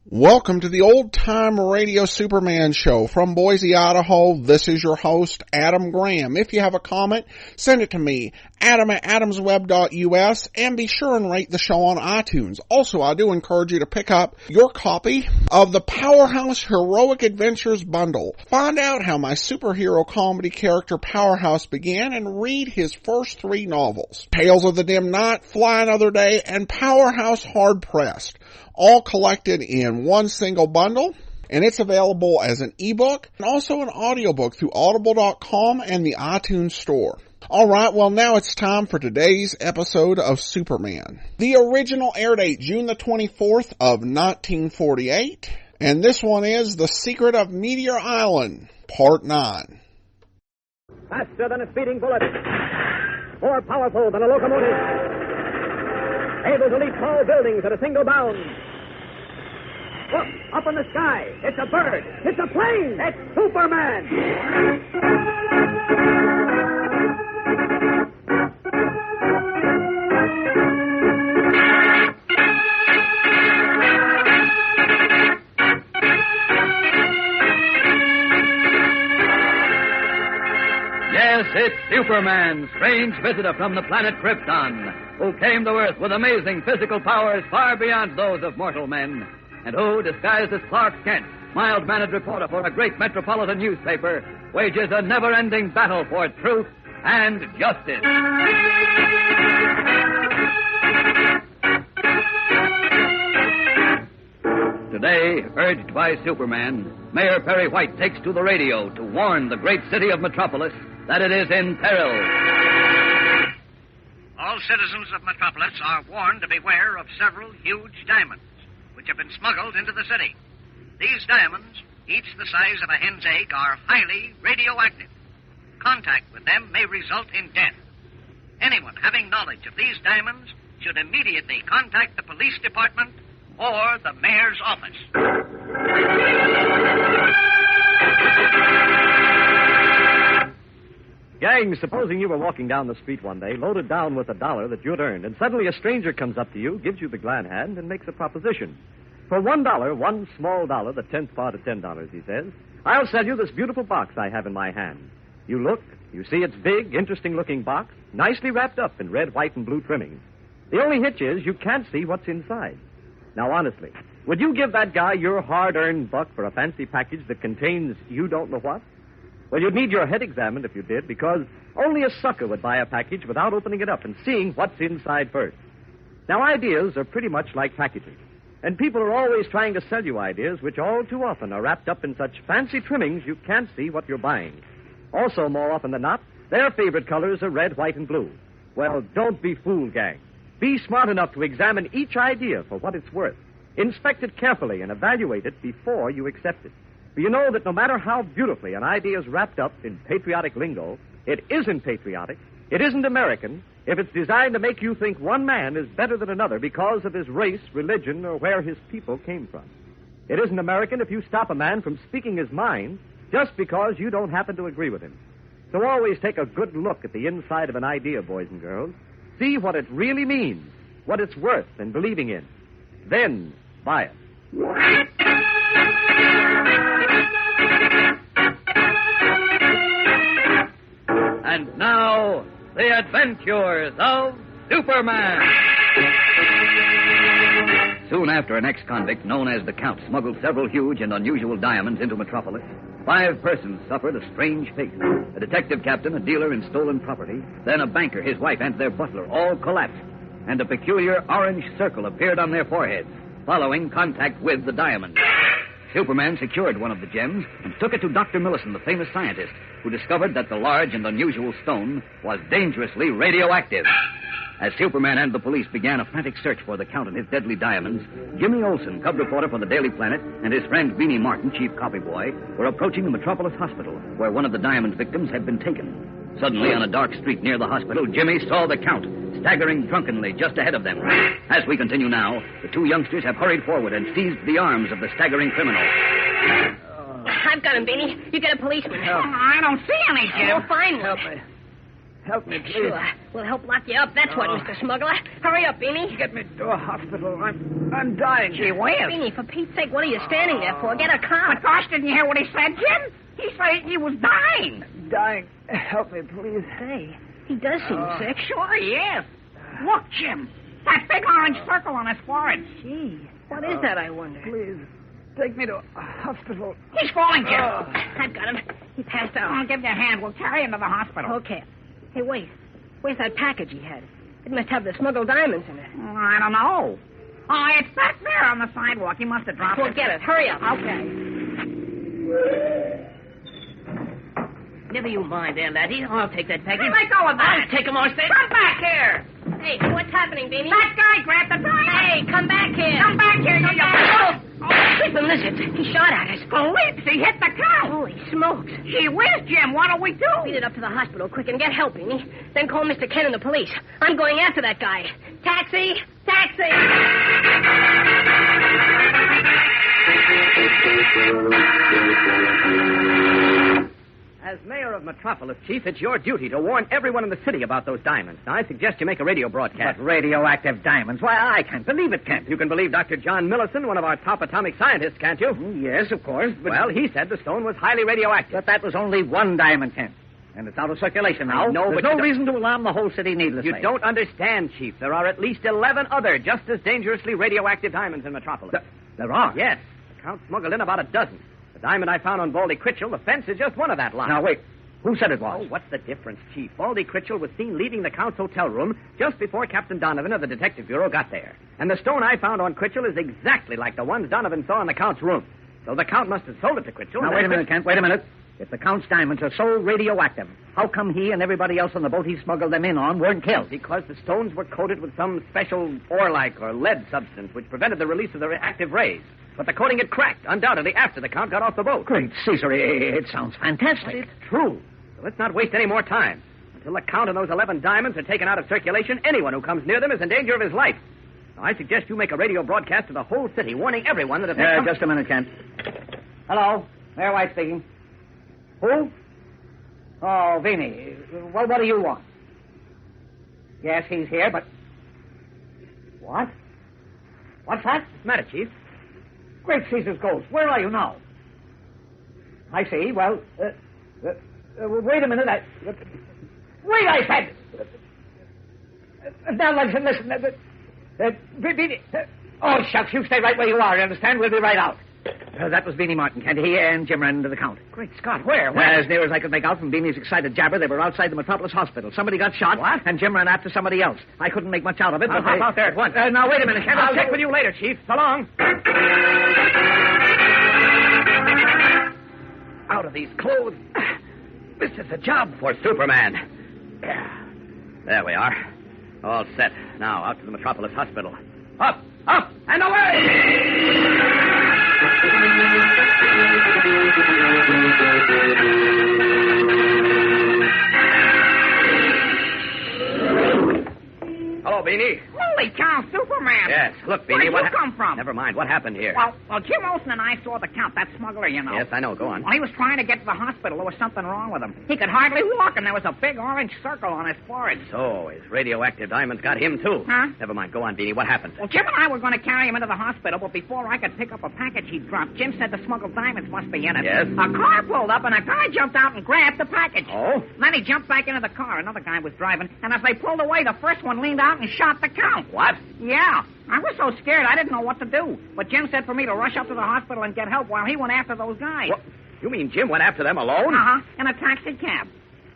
Welcome to the Old Time Radio Superman Show from Boise, Idaho. This is your host, Adam Graham. If you have a comment, send it to me, Adam at adamsweb.us, and be sure and rate the show on iTunes. Also, I do encourage you to pick up your copy of the Powerhouse Heroic Adventures Bundle. Find out how my superhero comedy character Powerhouse began and read his first 3 novels. Tales of the Dim Night, Fly Another Day, and Powerhouse Hard Pressed, all collected in one single bundle, and it's available as an ebook and also an audiobook through audible.com and the iTunes store. Alright, well now it's time for today's episode of Superman. The original air date, June the 24th of 1948, and this one is The Secret of Meteor Island, Part 9. Faster than a speeding bullet, more powerful than a locomotive, able to leap tall buildings at a single bound. Look, up in the sky. It's a bird. It's a plane. It's Superman. Yes, it's Superman, strange visitor from the planet Krypton, who came to Earth with amazing physical powers far beyond those of mortal men, and who, disguised as Clark Kent, mild-mannered reporter for a great metropolitan newspaper, wages a never-ending battle for truth and justice. Today, urged by Superman, Mayor Perry White takes to the radio to warn the great city of Metropolis that it is in peril. All citizens of Metropolis are warned to beware of several huge diamonds which have been smuggled into the city. These diamonds, each the size of a hen's egg, are highly radioactive. Contact with them may result in death. Anyone having knowledge of these diamonds should immediately contact the police department or the mayor's office. Gang, supposing you were walking down the street one day, loaded down with $1 that you'd earned, and suddenly a stranger comes up to you, gives you the glad hand, and makes a proposition. For $1, one small dollar, the 10th part of $10, he says, I'll sell you this beautiful box I have in my hand. You look, you see its big, interesting-looking box, nicely wrapped up in red, white, and blue trimmings. The only hitch is you can't see what's inside. Now, honestly, would you give that guy your hard-earned buck for a fancy package that contains you don't know what? Well, you'd need your head examined if you did, because only a sucker would buy a package without opening it up and seeing what's inside first. Now, ideas are pretty much like packages, and people are always trying to sell you ideas which all too often are wrapped up in such fancy trimmings you can't see what you're buying. Also, more often than not, their favorite colors are red, white, and blue. Well, don't be fooled, gang. Be smart enough to examine each idea for what it's worth. Inspect it carefully and evaluate it before you accept it. For you know that no matter how beautifully an idea is wrapped up in patriotic lingo, it isn't patriotic, it isn't American, if it's designed to make you think one man is better than another because of his race, religion, or where his people came from. It isn't American if you stop a man from speaking his mind just because you don't happen to agree with him. So always take a good look at the inside of an idea, boys and girls. See what it really means, what it's worth in believing in. Then buy it. And now, the adventures of Superman. Soon after an ex-convict known as the Count smuggled several huge and unusual diamonds into Metropolis, 5 persons suffered a strange fate. A detective captain, a dealer in stolen property, then a banker, his wife, and their butler all collapsed, and a peculiar orange circle appeared on their foreheads, following contact with the diamond. Superman secured one of the gems and took it to Dr. Millison, the famous scientist, who discovered that the large and unusual stone was dangerously radioactive. As Superman and the police began a frantic search for the Count and his deadly diamonds, Jimmy Olsen, cub reporter for the Daily Planet, and his friend Beanie Martin, chief copyboy, were approaching the Metropolis Hospital, where one of the diamond victims had been taken. Suddenly, on a dark street near the hospital, Jimmy saw the Count, staggering drunkenly just ahead of them. As we continue now, the 2 youngsters have hurried forward and seized the arms of the staggering criminal. I've got him, Beanie. You get a policeman. I don't see any, Jim. We'll find one. Help me, please. Sure. We'll help lock you up. That's what, Mr. Smuggler. Hurry up, Beanie. Get me to a hospital. I'm I'm dying. Gee whiz. Beanie, for Pete's sake, what are you standing there for? Get a car. But gosh, didn't you hear what he said, Jim? He said he was dying. Dying. Help me, please. Say, he does seem sick. Sure he is. Look, Jim. That big orange circle on his forehead. Gee, what is that, I wonder? Please, take me to a hospital. He's falling, Jim. I've got him. He passed out. I'll give you a hand. We'll carry him to the hospital. Okay. Hey, wait. Where's that package he had? It must have the smuggled diamonds in it. I don't know. Oh, it's back there on the sidewalk. He must have dropped We'll get it. Hurry up. Okay. Never you mind there, laddie. I'll take that package. Let go of that. I'll take him, Austin. Come back here. Hey, what's happening, Beanie? That guy grabbed the diamond. Hey, come back here. Come back here, you Sleeping lizards. He shot at us. Police, he hit the cow. Holy smokes. Gee whiz, Jim, what'll we do? Beat it up to the hospital quick and get help, Beanie. Then call Mr. Ken and the police. I'm going after that guy. Taxi! Taxi! As mayor of Metropolis, Chief, it's your duty to warn everyone in the city about those diamonds. Now, I suggest you make a radio broadcast. But radioactive diamonds? Why, I can't believe it, Kent. You can believe Dr. John Millison, one of our top atomic scientists, can't you? Yes, of course, but... Well, he said the stone was highly radioactive. But that was only one diamond, Kent. And it's out of circulation now. No, There's but no reason to alarm the whole city needlessly. You don't understand, Chief. There are at least 11 other just as dangerously radioactive diamonds in Metropolis. There are? Yes. The Count smuggled in about a dozen. The diamond I found on Baldy Critchell, the fence, is just one of that lot. Now, wait. Who said it was? Oh, what's the difference, Chief? Baldy Critchell was seen leaving the Count's hotel room just before Captain Donovan of the Detective Bureau got there. And the stone I found on Critchell is exactly like the ones Donovan saw in the Count's room. So the Count must have sold it to Critchell. Now, wait a minute, Kent. Wait a minute. If the Count's diamonds are so radioactive, how come he and everybody else on the boat he smuggled them in on weren't killed? Because the stones were coated with some special ore-like or lead substance which prevented the release of the active rays. But the coating had cracked, undoubtedly, after the Count got off the boat. Great Caesar, it sounds fantastic. It's true. So let's not waste any more time. Until the Count and those 11 diamonds are taken out of circulation, anyone who comes near them is in danger of his life. Now, I suggest you make a radio broadcast to the whole city, warning everyone that if they come... Just a minute, Kent. Hello? Mayor White speaking. Who? Oh, Vinny. Well, what do you want? Yes, he's here, but... What? What's that? What's the matter, Chief? Great Caesar's ghost. Where are you now? I see. Well, wait a minute. Wait, I said. Now, listen. Oh, shucks. You stay right where you are. You understand? We'll be right out. That was Beanie Martin, Kent. He and Jim ran into the Count. Great Scott, where? As near as I could make out from Beanie's excited jabber, they were outside the Metropolis Hospital. Somebody got shot. What? And Jim ran after somebody else. I couldn't make much out of it. I'll hop out there at once. Now, wait a minute, Kent. I'll check with you later, Chief. So long. Out of these clothes. This is a job for Superman. There we are. All set. Now, out to the Metropolis Hospital. Up, and away! Hello, Beanie. Holy cow, Superman. Yes, look, Beanie. Where'd you come from? Never mind. What happened here? Well, Jim Olsen and I saw the Count, that smuggler, you know. Yes, I know. Go on. Well, he was trying to get to the hospital. There was something wrong with him. He could hardly walk, and there was a big orange circle on his forehead. So, his radioactive diamonds got him, too. Huh? Never mind. Go on, Beanie. What happened? Well, Jim and I were going to carry him into the hospital, but before I could pick up a package he'd dropped, Jim said the smuggled diamonds must be in it. Yes? A car pulled up, and a guy jumped out and grabbed the package. Oh? Then he jumped back into the car. Another guy was driving, and as they pulled away, the first one leaned out and shot the Count. What? Yeah. I was so scared I didn't know what to do. But Jim said for me to rush up to the hospital and get help while he went after those guys. What? You mean Jim went after them alone? Uh-huh. In a taxi cab.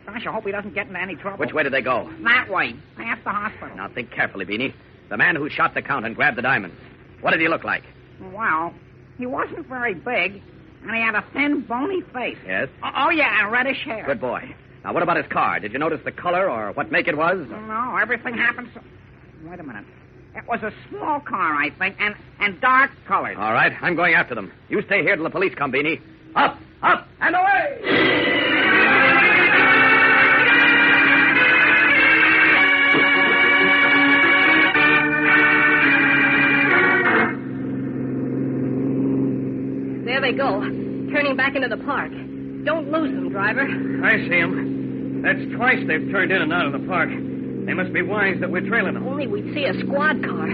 Gosh, I hope he doesn't get into any trouble. Which way did they go? That way. Past the hospital. Now, think carefully, Beanie. The man who shot the Count and grabbed the diamonds. What did he look like? Well, he wasn't very big, and he had a thin, bony face. Yes? Oh, yeah, and reddish hair. Good boy. Now, what about his car? Did you notice the color or what make it was? No, everything happened so... Wait a minute. It was a small car, I think, and dark colored. All right, I'm going after them. You stay here till the police come, Beanie. Up, and away! There they go, turning back into the park. Don't lose them, driver. I see them. That's twice they've turned in and out of the park. They must be wise that we're trailing them. Only we'd see a squad car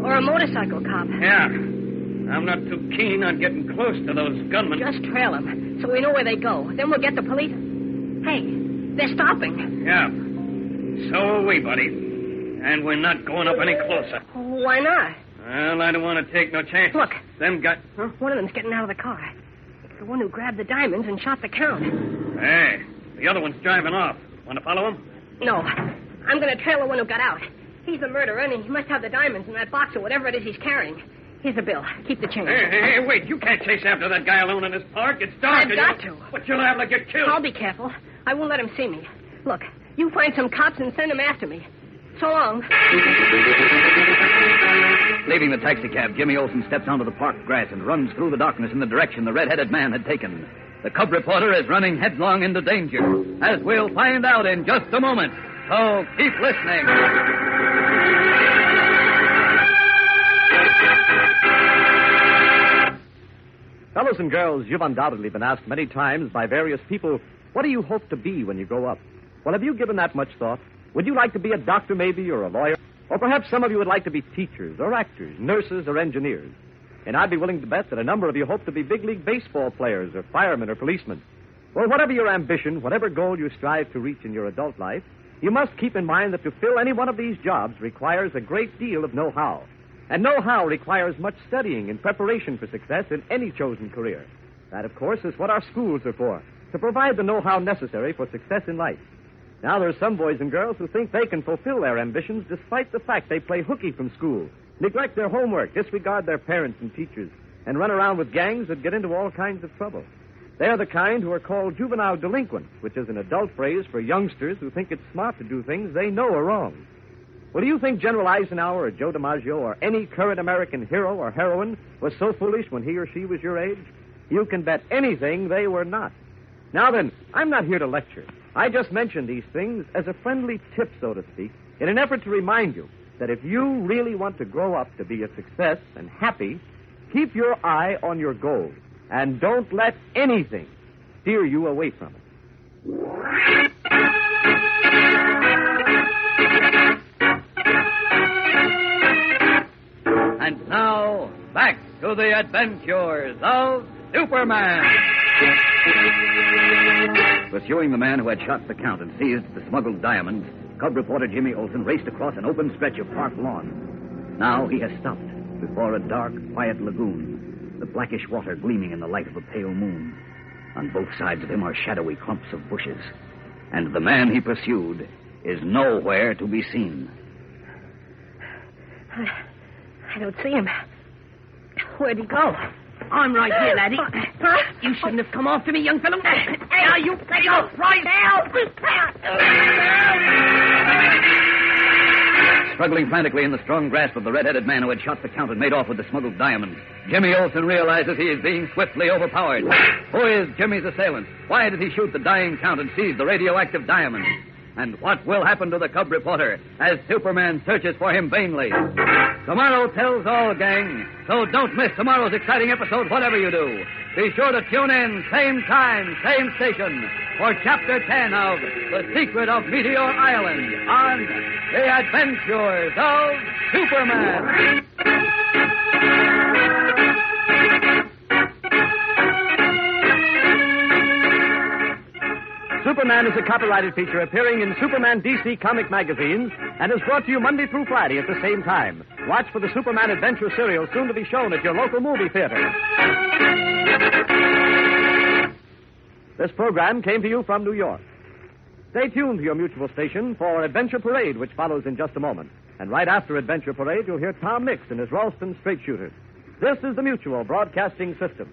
or a motorcycle cop. Yeah. I'm not too keen on getting close to those gunmen. Just trail them so we know where they go. Then we'll get the police. Hey, they're stopping. Yeah. So are we, buddy. And we're not going up any closer. Why not? Well, I don't want to take no chances. Look. Them got... Huh? One of them's getting out of the car. It's the one who grabbed the diamonds and shot the Count. Hey, the other one's driving off. Want to follow him? No. I'm going to trail the one who got out. He's the murderer, and he must have the diamonds in that box or whatever it is he's carrying. Here's the bill. Keep the change. Hey, wait. You can't chase after that guy alone in this park. It's dark. I've got to. But you'll have to get killed. I'll be careful. I won't let him see me. Look, you find some cops and send them after me. So long. Leaving the taxicab, Jimmy Olsen steps onto the park grass and runs through the darkness in the direction the red-headed man had taken. The cub reporter is running headlong into danger, as we'll find out in just a moment. So keep listening. Fellows and girls, you've undoubtedly been asked many times by various people, what do you hope to be when you grow up? Well, have you given that much thought? Would you like to be a doctor, maybe, or a lawyer? Or perhaps some of you would like to be teachers, or actors, nurses, or engineers. And I'd be willing to bet that a number of you hope to be big league baseball players, or firemen, or policemen. Well, whatever your ambition, whatever goal you strive to reach in your adult life, you must keep in mind that to fill any one of these jobs requires a great deal of know-how. And know-how requires much studying and preparation for success in any chosen career. That, of course, is what our schools are for, to provide the know-how necessary for success in life. Now, there are some boys and girls who think they can fulfill their ambitions despite the fact they play hooky from school, neglect their homework, disregard their parents and teachers, and run around with gangs that get into all kinds of trouble. They're the kind who are called juvenile delinquents, which is an adult phrase for youngsters who think it's smart to do things they know are wrong. Well, do you think General Eisenhower or Joe DiMaggio or any current American hero or heroine was so foolish when he or she was your age? You can bet anything they were not. Now then, I'm not here to lecture. I just mention these things as a friendly tip, so to speak, in an effort to remind you that if you really want to grow up to be a success and happy, keep your eye on your goal and don't let anything steer you away from it. And now, back to the adventures of Superman. Pursuing the man who had shot the Count and seized the smuggled diamonds, cub reporter Jimmy Olsen raced across an open stretch of park lawn. Now he has stopped before a dark, quiet lagoon, the blackish water gleaming in the light of a pale moon. On both sides of him are shadowy clumps of bushes, and the man he pursued is nowhere to be seen. I don't see him. Where'd he go? I'm right here, laddie. You shouldn't have come after me, young fellow. Now you let go. Right now. Struggling frantically in the strong grasp of the red-headed man who had shot the Count and made off with the smuggled diamonds, Jimmy Olsen realizes he is being swiftly overpowered. Who is Jimmy's assailant? Why did he shoot the dying Count and seize the radioactive diamonds? And what will happen to the cub reporter as Superman searches for him vainly? Tomorrow tells all, gang. So don't miss tomorrow's exciting episode, whatever you do. Be sure to tune in, same time, same station, for Chapter 10 of The Secret of Meteor Island on The Adventures of Superman. Superman is a copyrighted feature appearing in Superman DC comic magazines and is brought to you Monday through Friday at the same time. Watch for the Superman Adventure serial soon to be shown at your local movie theater. This program came to you from New York. Stay tuned to your mutual station for Adventure Parade, which follows in just a moment. And right after Adventure Parade, you'll hear Tom Mix and his Ralston Straight Shooters. This is the Mutual Broadcasting System.